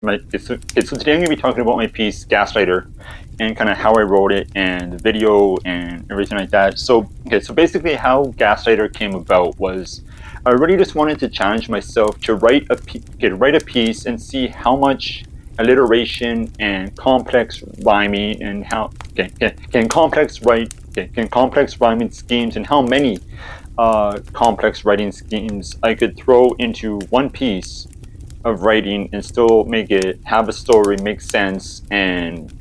So today I'm going to be talking about my piece Gaslighter and kind of how I wrote it and the video and everything like that. So basically how Gaslighter came about was I really just wanted to challenge myself to write a piece and see how much alliteration and complex rhyming and how can complex rhyming schemes and how many complex writing schemes I could throw into one piece of writing and still make it have a story, make sense, and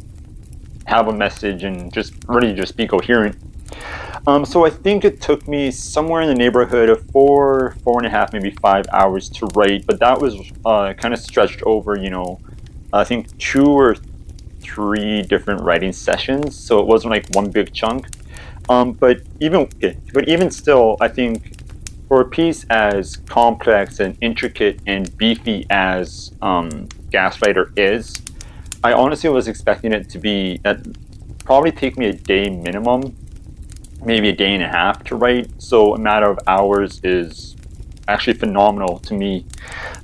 have a message, and just really just be coherent. So I think it took me somewhere in the neighborhood of 4.5, maybe 5 hours to write, but that was kind of stretched over, I think 2 or 3 different writing sessions. So it wasn't like one big chunk. But even still, I think for a piece as complex and intricate and beefy as Gaslighter is, I honestly was expecting it to be probably take me a day minimum, maybe a day and a half to write. So a matter of hours is actually phenomenal to me.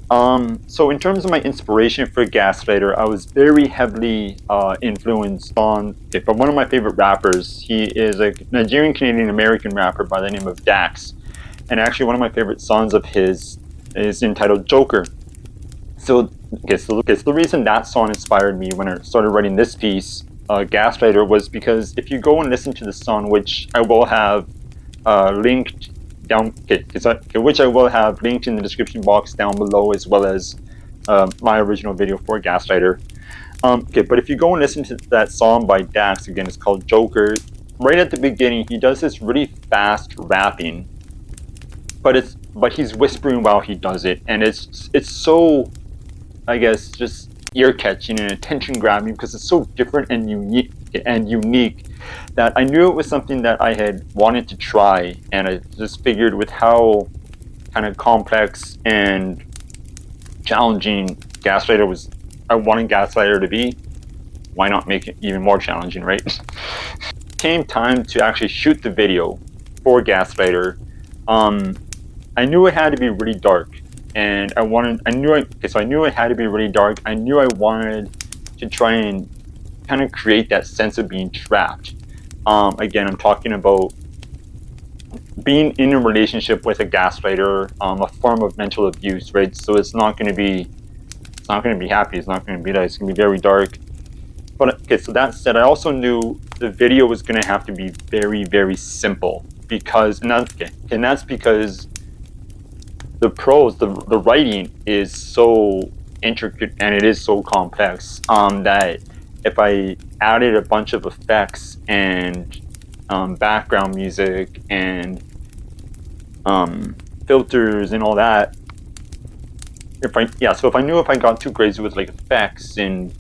So in terms of my inspiration for Gaslighter, I was very heavily influenced by one of my favorite rappers. He is a Nigerian Canadian American rapper by the name of Dax. And actually, one of my favorite songs of his is entitled Joker. So the reason that song inspired me when I started writing this piece, Gaslighter, was because if you go and listen to the song, which I will have linked down, which I will have linked in the description box down below, as well as my original video for Gaslighter. But if you go and listen to that song by Dax, again, it's called Joker. Right at the beginning, he does this really fast rapping. But he's whispering while he does it, and it's so, I guess, just ear catching and attention grabbing because it's so different and unique that I knew it was something that I had wanted to try, and I just figured with how kind of complex and challenging I wanted Gaslighter to be, why not make it even more challenging, right? Came time to actually shoot the video for Gaslighter. I knew it had to be really dark, and I knew it had to be really dark. I knew I wanted to try and kind of create that sense of being trapped. Again, I'm talking about being in a relationship with a gaslighter, a form of mental abuse, right? So it's not going to be happy. It's not going to be nice. It's going to be very dark. But so that said, I also knew the video was going to have to be very, very simple and that's because the prose, the writing is so intricate and it is so complex that if I added a bunch of effects and background music and filters and all that, so if I knew if I got too crazy with like effects and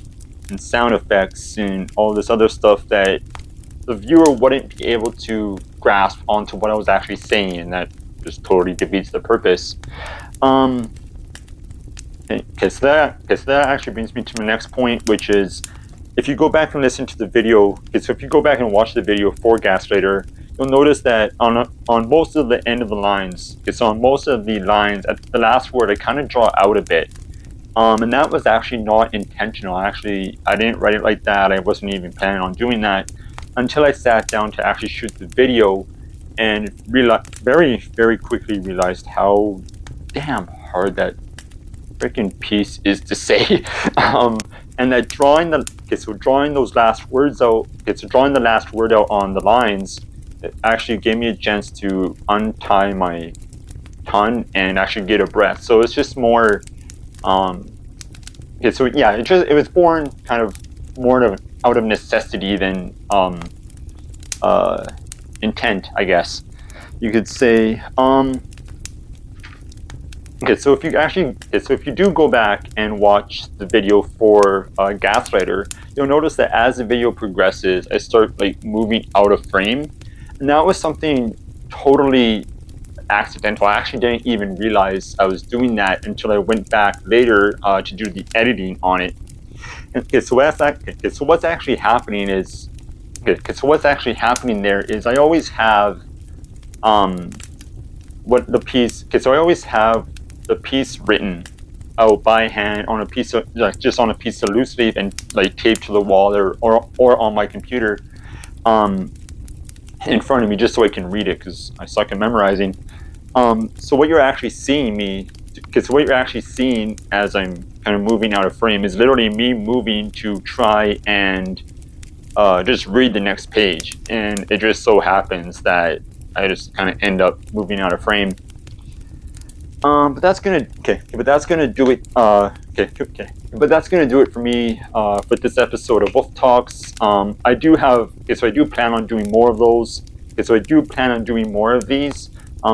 sound effects and all this other stuff, that the viewer wouldn't be able to grasp onto what I was actually saying, and that just totally defeats the purpose. So that actually brings me to my next point, which is if you go back and listen to the video, so if you go back and watch the video for Gaslighter, you'll notice that on most of the end of the lines, on most of the lines at the last word, I kind of draw out a bit. And that was actually not intentional. Actually, I didn't write it like that. I wasn't even planning on doing that until I sat down to actually shoot the video, and very, very quickly realized how damn hard that freaking piece is to say. And that drawing those last words out, drawing the last word out on the lines, it actually gave me a chance to untie my tongue and actually get a breath. So it's just more, it was born kind of more out of necessity than intent, I guess you could say. So if you do go back and watch the video for Gaslighter, you'll notice that as the video progresses, I start like moving out of frame, and that was something totally accidental. I actually didn't even realize I was doing that until I went back later to do the editing on it. So what's actually happening is, what's actually happening there is I always have I always have the piece written out by hand on a piece of like just on a piece of loose leaf and like taped to the wall or on my computer in front of me just so I can read it because I suck at memorizing. So what you're actually seeing me, because what you're actually seeing as I'm kind of moving out of frame is literally me moving to try and just read the next page, and it just so happens that I just kind of end up moving out of frame. But that's gonna But that's gonna do it. But that's gonna do it for me for this episode of Wolf Talks. I do have so I do plan on doing more of those. So I do plan on doing more of these.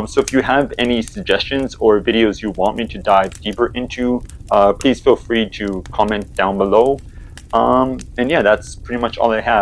So if you have any suggestions or videos you want me to dive deeper into, please feel free to comment down below. And yeah, that's pretty much all I have.